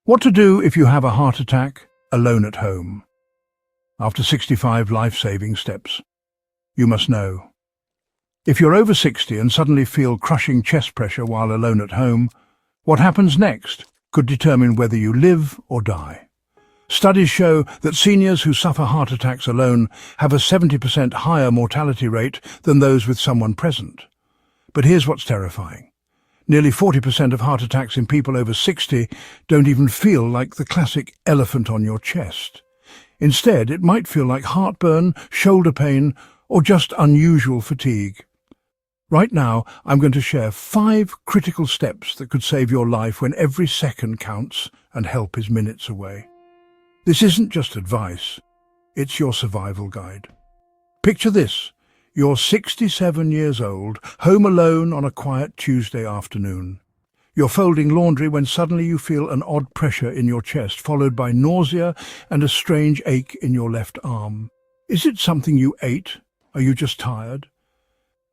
What to do if you have a heart attack alone at home? After 65 life-saving steps. You must know. If you're over 60 and suddenly feel crushing chest pressure while alone at home, what happens next could determine whether you live or die. Studies show that seniors who suffer heart attacks alone have a 70% higher mortality rate than those with someone present. But here's what's terrifying. Nearly 40% of heart attacks in people over 60 don't even feel like the classic elephant on your chest. Instead, it might feel like heartburn, shoulder pain, or just unusual fatigue. Right now, I'm going to share 5 critical steps that could save your life when every second counts and help is minutes away. This isn't just advice, it's your survival guide. Picture this. You're 67 years old, home alone on a quiet Tuesday afternoon. You're folding laundry when suddenly you feel an odd pressure in your chest, followed by nausea and a strange ache in your left arm. Is it something you ate? Are you just tired?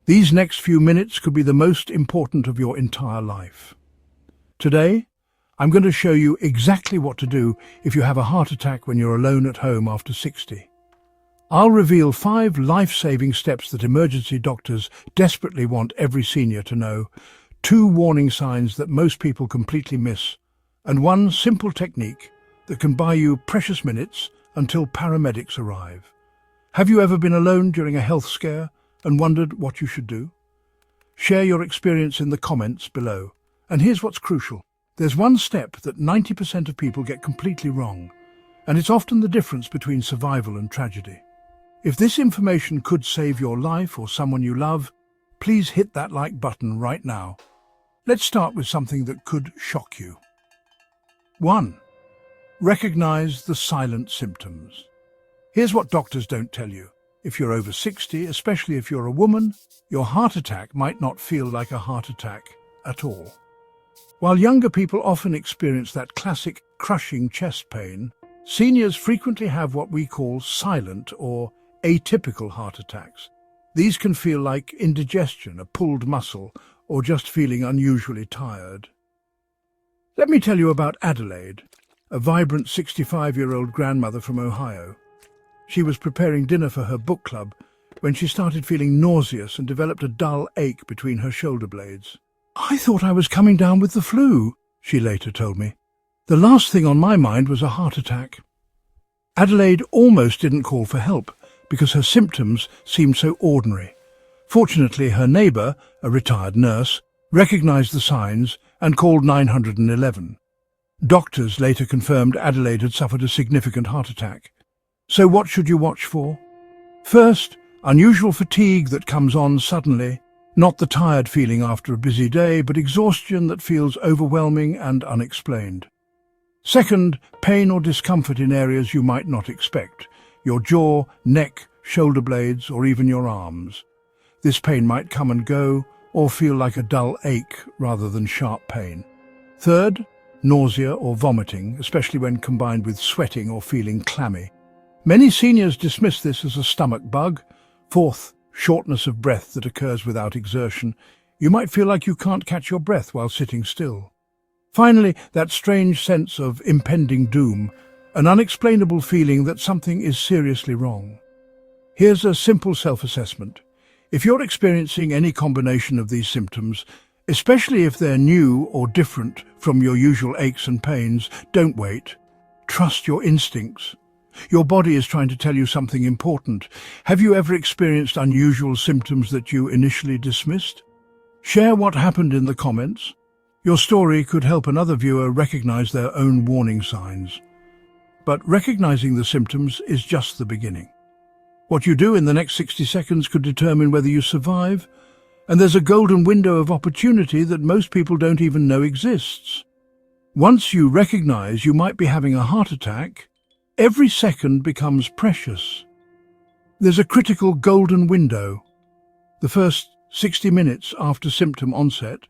These next few minutes could be the most important of your entire life. Today, I'm going to show you exactly what to do if you have a heart attack when you're alone at home after 60. I'll reveal 5 life-saving steps that emergency doctors desperately want every senior to know, 2 warning signs that most people completely miss, and 1 simple technique that can buy you precious minutes until paramedics arrive. Have you ever been alone during a health scare and wondered what you should do? Share your experience in the comments below. And here's what's crucial. There's 1 step that 90% of people get completely wrong, and it's often the difference between survival and tragedy. If this information could save your life or someone you love, please hit that like button right now. Let's start with something that could shock you. 1. Recognize the silent symptoms. Here's what doctors don't tell you. If you're over 60, especially if you're a woman, your heart attack might not feel like a heart attack at all. While younger people often experience that classic crushing chest pain, seniors frequently have what we call silent or atypical heart attacks. These can feel like indigestion, a pulled muscle, or just feeling unusually tired. Let me tell you about Adelaide, a vibrant 65-year-old grandmother from Ohio. She was preparing dinner for her book club when she started feeling nauseous and developed a dull ache between her shoulder blades. "I thought I was coming down with the flu," she later told me. "The last thing on my mind was a heart attack." Adelaide almost didn't call for help because her symptoms seemed so ordinary. Fortunately, her neighbour, a retired nurse, recognized the signs and called 911. Doctors later confirmed Adelaide had suffered a significant heart attack. So what should you watch for? First, unusual fatigue that comes on suddenly, not the tired feeling after a busy day, but exhaustion that feels overwhelming and unexplained. Second, pain or discomfort in areas you might not expect, your jaw, neck, shoulder blades, or even your arms. This pain might come and go, or feel like a dull ache rather than sharp pain. Third, nausea or vomiting, especially when combined with sweating or feeling clammy. Many seniors dismiss this as a stomach bug. Fourth, shortness of breath that occurs without exertion. You might feel like you can't catch your breath while sitting still. Finally, that strange sense of impending doom, an unexplainable feeling that something is seriously wrong. Here's a simple self-assessment. If you're experiencing any combination of these symptoms, especially if they're new or different from your usual aches and pains, don't wait. Trust your instincts. Your body is trying to tell you something important. Have you ever experienced unusual symptoms that you initially dismissed? Share what happened in the comments. Your story could help another viewer recognize their own warning signs. But recognizing the symptoms is just the beginning. What you do in the next 60 seconds could determine whether you survive, and there's a golden window of opportunity that most people don't even know exists. Once you recognize you might be having a heart attack, every second becomes precious. There's a critical golden window, the first 60 minutes after symptom onset,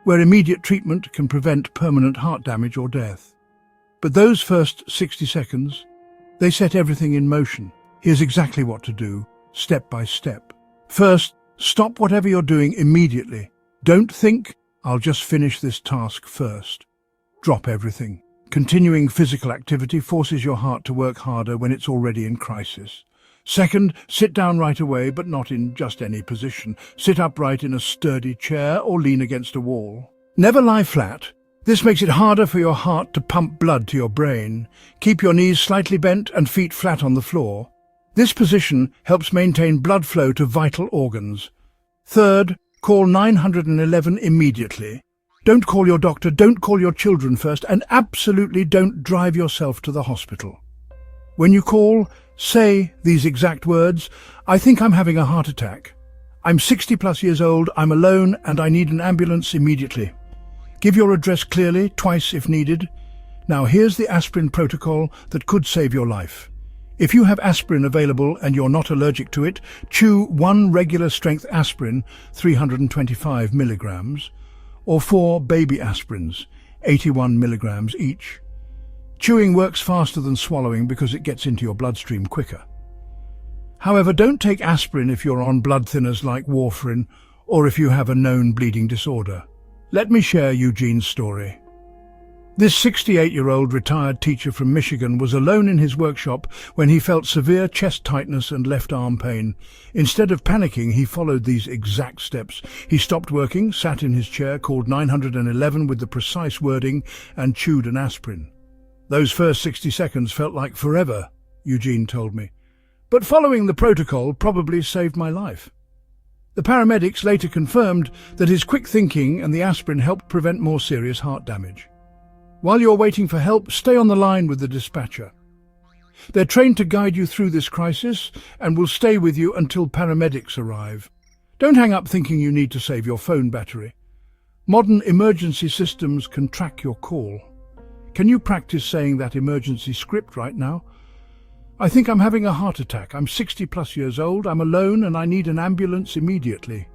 where immediate treatment can prevent permanent heart damage or death. But those first 60 seconds, they set everything in motion. Here's exactly what to do, step by step. First, stop whatever you're doing immediately. Don't think, "I'll just finish this task first." Drop everything. Continuing physical activity forces your heart to work harder when it's already in crisis. Second, sit down right away, but not in just any position. Sit upright in a sturdy chair or lean against a wall. Never lie flat. This makes it harder for your heart to pump blood to your brain. Keep your knees slightly bent and feet flat on the floor. This position helps maintain blood flow to vital organs. Third, call 911 immediately. Don't call your doctor, don't call your children first, and absolutely don't drive yourself to the hospital. When you call, say these exact words: "I think I'm having a heart attack. I'm 60+ years old, I'm alone, and I need an ambulance immediately." Give your address clearly, twice if needed. Now here's the aspirin protocol that could save your life. If you have aspirin available and you're not allergic to it, chew 1 regular strength aspirin, 325 milligrams, or 4 baby aspirins, 81 milligrams each. Chewing works faster than swallowing because it gets into your bloodstream quicker. However, don't take aspirin if you're on blood thinners like warfarin or if you have a known bleeding disorder. Let me share Eugene's story. This 68-year-old retired teacher from Michigan was alone in his workshop when he felt severe chest tightness and left arm pain. Instead of panicking, he followed these exact steps. He stopped working, sat in his chair, called 911 with the precise wording, and chewed an aspirin. Those first 60 seconds felt like forever, Eugene told me. But following the protocol probably saved my life. The paramedics later confirmed that his quick thinking and the aspirin helped prevent more serious heart damage. While you're waiting for help, stay on the line with the dispatcher. They're trained to guide you through this crisis and will stay with you until paramedics arrive. Don't hang up thinking you need to save your phone battery. Modern emergency systems can track your call. Can you practice saying that emergency script right now? "I think I'm having a heart attack. I'm 60+ years old, I'm alone, and I need an ambulance immediately."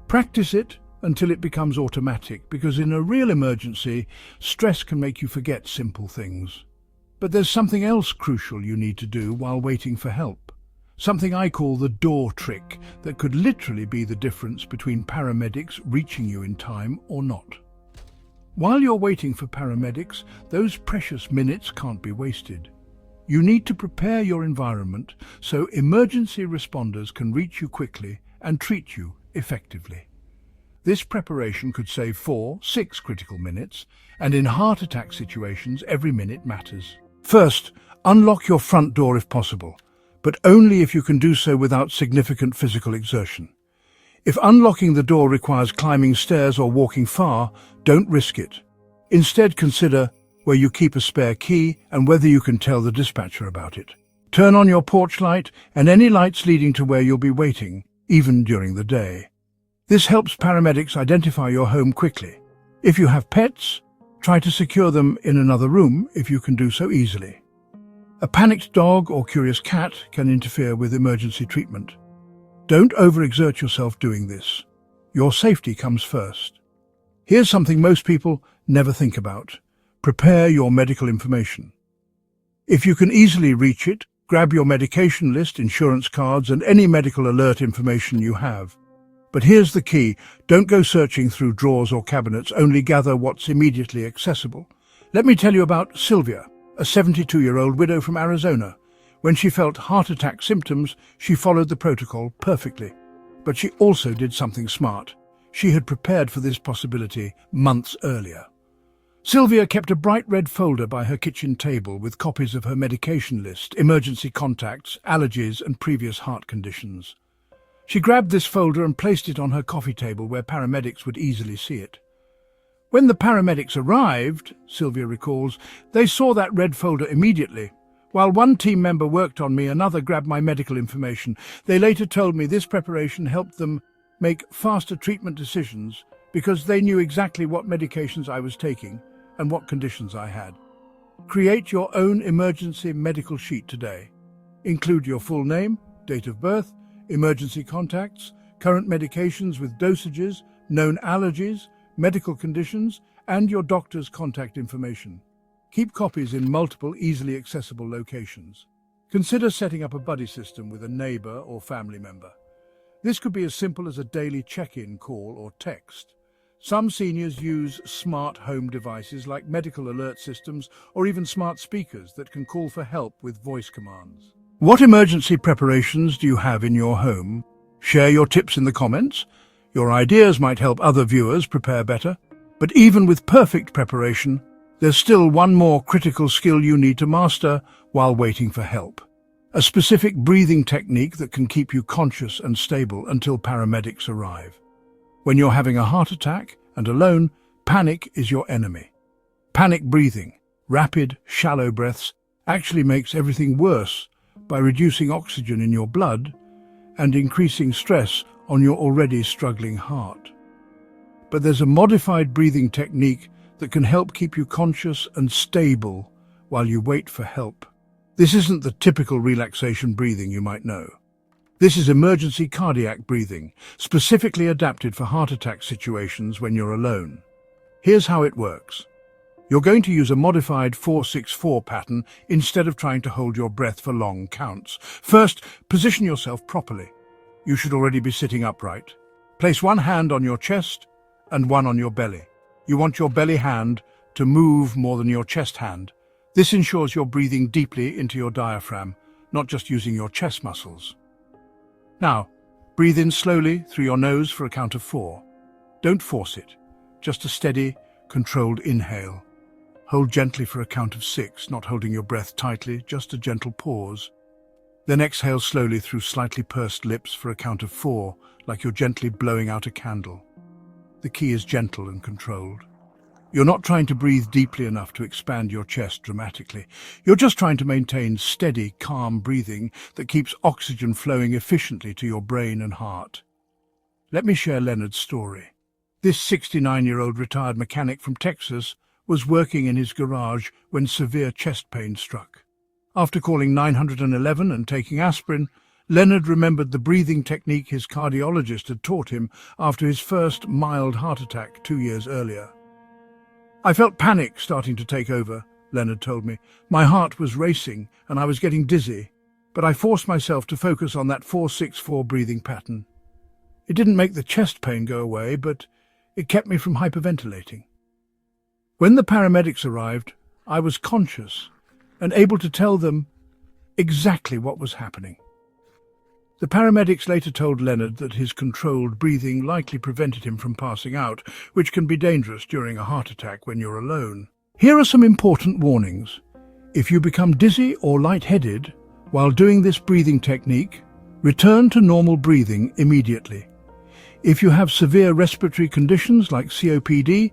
Practice it until it becomes automatic, because in a real emergency, stress can make you forget simple things. But there's something else crucial you need to do while waiting for help. Something I call the door trick that could literally be the difference between paramedics reaching you in time or not. While you're waiting for paramedics, those precious minutes can't be wasted. You need to prepare your environment so emergency responders can reach you quickly and treat you effectively. This preparation could save 4-6 critical minutes, and in heart attack situations, every minute matters. First, unlock your front door if possible, but only if you can do so without significant physical exertion. If unlocking the door requires climbing stairs or walking far, don't risk it. Instead, consider where you keep a spare key and whether you can tell the dispatcher about it. Turn on your porch light and any lights leading to where you'll be waiting, even during the day. This helps paramedics identify your home quickly. If you have pets, try to secure them in another room if you can do so easily. A panicked dog or curious cat can interfere with emergency treatment. Don't overexert yourself doing this. Your safety comes first. Here's something most people never think about. Prepare your medical information. If you can easily reach it, grab your medication list, insurance cards, and any medical alert information you have. But here's the key: don't go searching through drawers or cabinets, only gather what's immediately accessible. Let me tell you about Sylvia, a 72-year-old widow from Arizona. When she felt heart attack symptoms, she followed the protocol perfectly. But she also did something smart. She had prepared for this possibility months earlier. Sylvia kept a bright red folder by her kitchen table with copies of her medication list, emergency contacts, allergies, and previous heart conditions. She grabbed this folder and placed it on her coffee table where paramedics would easily see it. When the paramedics arrived, Sylvia recalls, they saw that red folder immediately. While one team member worked on me, another grabbed my medical information. They later told me this preparation helped them make faster treatment decisions because they knew exactly what medications I was taking and what conditions I had. Create your own emergency medical sheet today. Include your full name, date of birth, emergency contacts, current medications with dosages, known allergies, medical conditions, and your doctor's contact information. Keep copies in multiple, easily accessible locations. Consider setting up a buddy system with a neighbor or family member. This could be as simple as a daily check-in call or text. Some seniors use smart home devices like medical alert systems or even smart speakers that can call for help with voice commands. What emergency preparations do you have in your home? Share your tips in the comments. Your ideas might help other viewers prepare better. But even with perfect preparation, there's still one more critical skill you need to master while waiting for help. A specific breathing technique that can keep you conscious and stable until paramedics arrive. When you're having a heart attack and alone, panic is your enemy. Panic breathing, rapid, shallow breaths, actually makes everything worse by reducing oxygen in your blood and increasing stress on your already struggling heart. But there's a modified breathing technique that can help keep you conscious and stable while you wait for help. This isn't the typical relaxation breathing you might know. This is emergency cardiac breathing, specifically adapted for heart attack situations when you're alone. Here's how it works. You're going to use a modified 4-6-4 pattern instead of trying to hold your breath for long counts. First, position yourself properly. You should already be sitting upright. Place one hand on your chest and one on your belly. You want your belly hand to move more than your chest hand. This ensures you're breathing deeply into your diaphragm, not just using your chest muscles. Now, breathe in slowly through your nose for a count of 4. Don't force it, just a steady, controlled inhale. Hold gently for a count of 6, not holding your breath tightly, just a gentle pause. Then exhale slowly through slightly pursed lips for a count of 4, like you're gently blowing out a candle. The key is gentle and controlled. You're not trying to breathe deeply enough to expand your chest dramatically. You're just trying to maintain steady, calm breathing that keeps oxygen flowing efficiently to your brain and heart. Let me share Leonard's story. This 69-year-old retired mechanic from Texas was working in his garage when severe chest pain struck. After calling 911 and taking aspirin, Leonard remembered the breathing technique his cardiologist had taught him after his first mild heart attack 2 years earlier. "I felt panic starting to take over," Leonard told me. "My heart was racing and I was getting dizzy, but I forced myself to focus on that 4-6-4 breathing pattern. It didn't make the chest pain go away, but it kept me from hyperventilating. When the paramedics arrived, I was conscious and able to tell them exactly what was happening." The paramedics later told Leonard that his controlled breathing likely prevented him from passing out, which can be dangerous during a heart attack when you're alone. Here are some important warnings. If you become dizzy or lightheaded while doing this breathing technique, return to normal breathing immediately. If you have severe respiratory conditions like COPD,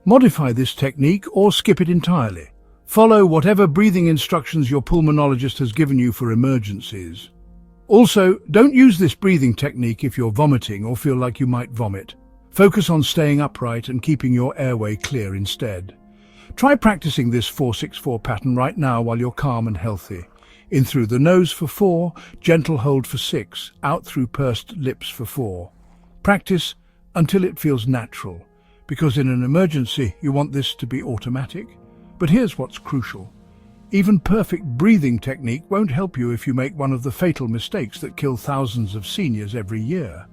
modify this technique or skip it entirely. Follow whatever breathing instructions your pulmonologist has given you for emergencies. Also, don't use this breathing technique if you're vomiting or feel like you might vomit. Focus on staying upright and keeping your airway clear instead. Try practicing this 4-6-4 pattern right now while you're calm and healthy. In through the nose for 4, gentle hold for 6, out through pursed lips for 4. Practice until it feels natural, because in an emergency you want this to be automatic. But here's what's crucial. Even perfect breathing technique won't help you if you make one of the fatal mistakes that kill thousands of seniors every year.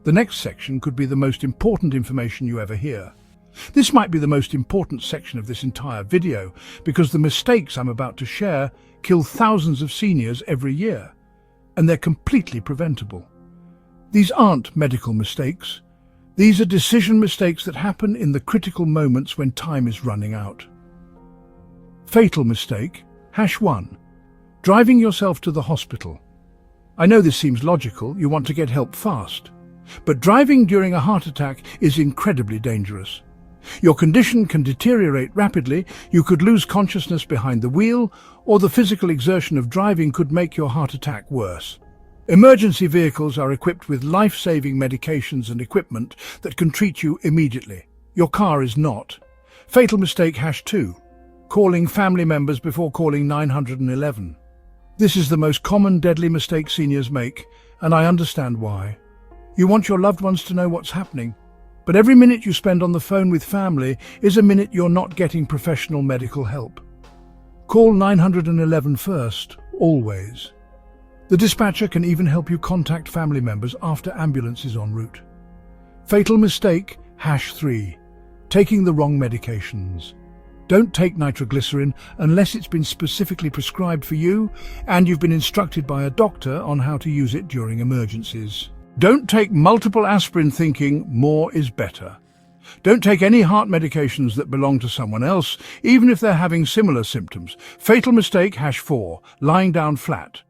The next section could be the most important information you ever hear. This might be the most important section of this entire video, because the mistakes I'm about to share kill thousands of seniors every year, and they're completely preventable. These aren't medical mistakes. These are decision mistakes that happen in the critical moments when time is running out. Fatal mistake, #1. Driving yourself to the hospital. I know this seems logical, you want to get help fast. But driving during a heart attack is incredibly dangerous. Your condition can deteriorate rapidly, you could lose consciousness behind the wheel, or the physical exertion of driving could make your heart attack worse. Emergency vehicles are equipped with life-saving medications and equipment that can treat you immediately. Your car is not. Fatal mistake #2. Calling family members before calling 911. This is the most common deadly mistake seniors make, and I understand why. You want your loved ones to know what's happening, but every minute you spend on the phone with family is a minute you're not getting professional medical help. Call 911 first, always. The dispatcher can even help you contact family members after ambulance is en route. Fatal mistake #3. Taking the wrong medications. Don't take nitroglycerin unless it's been specifically prescribed for you and you've been instructed by a doctor on how to use it during emergencies. Don't take multiple aspirin thinking more is better. Don't take any heart medications that belong to someone else, even if they're having similar symptoms. Fatal mistake #4, lying down flat.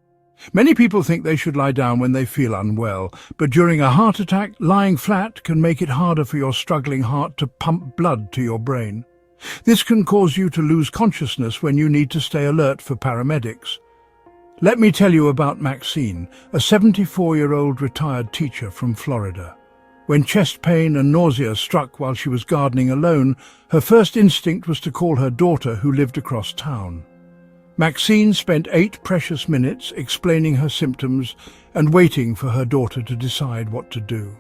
Many people think they should lie down when they feel unwell, but during a heart attack, lying flat can make it harder for your struggling heart to pump blood to your brain. This can cause you to lose consciousness when you need to stay alert for paramedics. Let me tell you about Maxine, a 74-year-old retired teacher from Florida. When chest pain and nausea struck while she was gardening alone, her first instinct was to call her daughter who lived across town. Maxine spent 8 precious minutes explaining her symptoms and waiting for her daughter to decide what to do.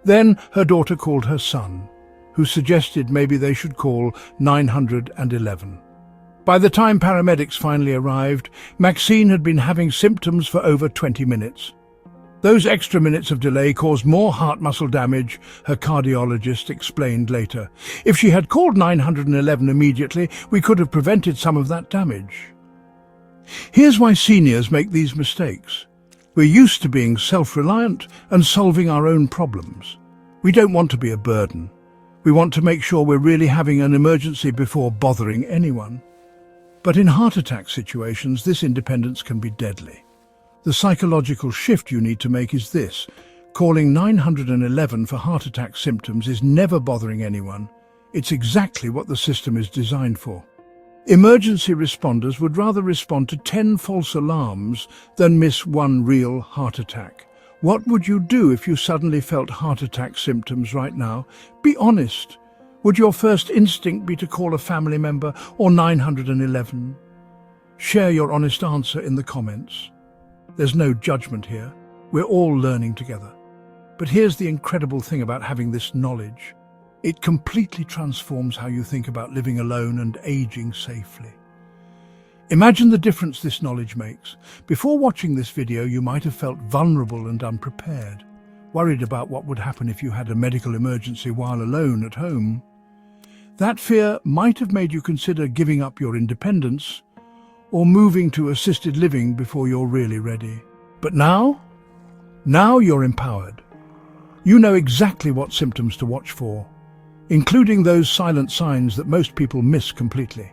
Then her daughter called her son, who suggested maybe they should call 911. By the time paramedics finally arrived, Maxine had been having symptoms for over 20 minutes. Those extra minutes of delay caused more heart muscle damage, her cardiologist explained later. If she had called 911 immediately, we could have prevented some of that damage. Here's why seniors make these mistakes. We're used to being self-reliant and solving our own problems. We don't want to be a burden. We want to make sure we're really having an emergency before bothering anyone. But in heart attack situations, this independence can be deadly. The psychological shift you need to make is this: calling 911 for heart attack symptoms is never bothering anyone. It's exactly what the system is designed for. Emergency responders would rather respond to 10 false alarms than miss one real heart attack. What would you do if you suddenly felt heart attack symptoms right now? Be honest. Would your first instinct be to call a family member or 911? Share your honest answer in the comments. There's no judgment here. We're all learning together. But here's the incredible thing about having this knowledge. It completely transforms how you think about living alone and aging safely. Imagine the difference this knowledge makes. Before watching this video, you might have felt vulnerable and unprepared, worried about what would happen if you had a medical emergency while alone at home. That fear might have made you consider giving up your independence or moving to assisted living before you're really ready. But now you're empowered. You know exactly what symptoms to watch for, including those silent signs that most people miss completely.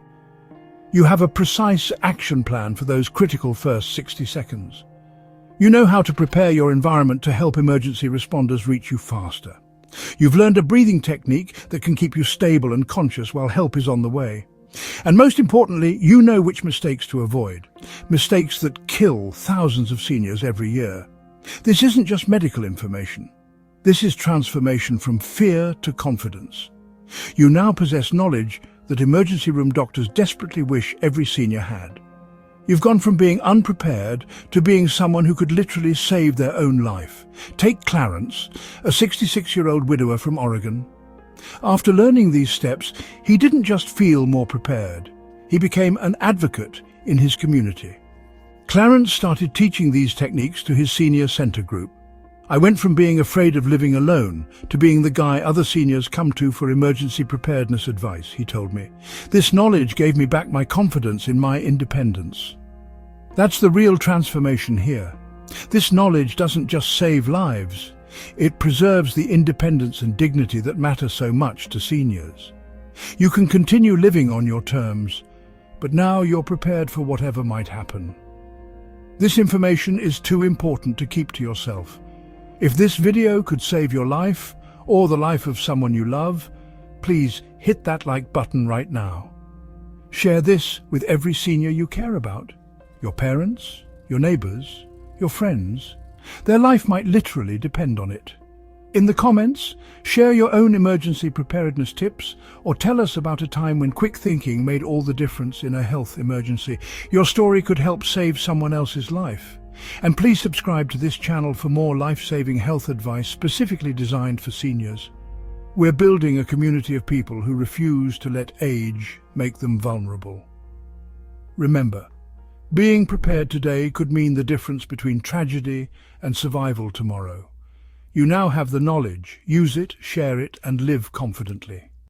You have a precise action plan for those critical first 60 seconds. You know how to prepare your environment to help emergency responders reach you faster. You've learned a breathing technique that can keep you stable and conscious while help is on the way. And most importantly, you know which mistakes to avoid. Mistakes that kill thousands of seniors every year. This isn't just medical information. This is transformation from fear to confidence. You now possess knowledge that emergency room doctors desperately wish every senior had. You've gone from being unprepared to being someone who could literally save their own life. Take Clarence, a 66-year-old widower from Oregon. After learning these steps, he didn't just feel more prepared. He became an advocate in his community. Clarence started teaching these techniques to his senior center group. I went from being afraid of living alone to being the guy other seniors come to for emergency preparedness advice, he told me. This knowledge gave me back my confidence in my independence. That's the real transformation here. This knowledge doesn't just save lives. It preserves the independence and dignity that matter so much to seniors. You can continue living on your terms, but now you're prepared for whatever might happen. This information is too important to keep to yourself. If this video could save your life, or the life of someone you love, please hit that like button right now. Share this with every senior you care about. Your parents, your neighbors, your friends. Their life might literally depend on it. In the comments, share your own emergency preparedness tips or tell us about a time when quick thinking made all the difference in a health emergency. Your story could help save someone else's life. And please subscribe to this channel for more life-saving health advice specifically designed for seniors. We're building a community of people who refuse to let age make them vulnerable. Remember, being prepared today could mean the difference between tragedy and survival tomorrow. You now have the knowledge. Use it, share it, and live confidently.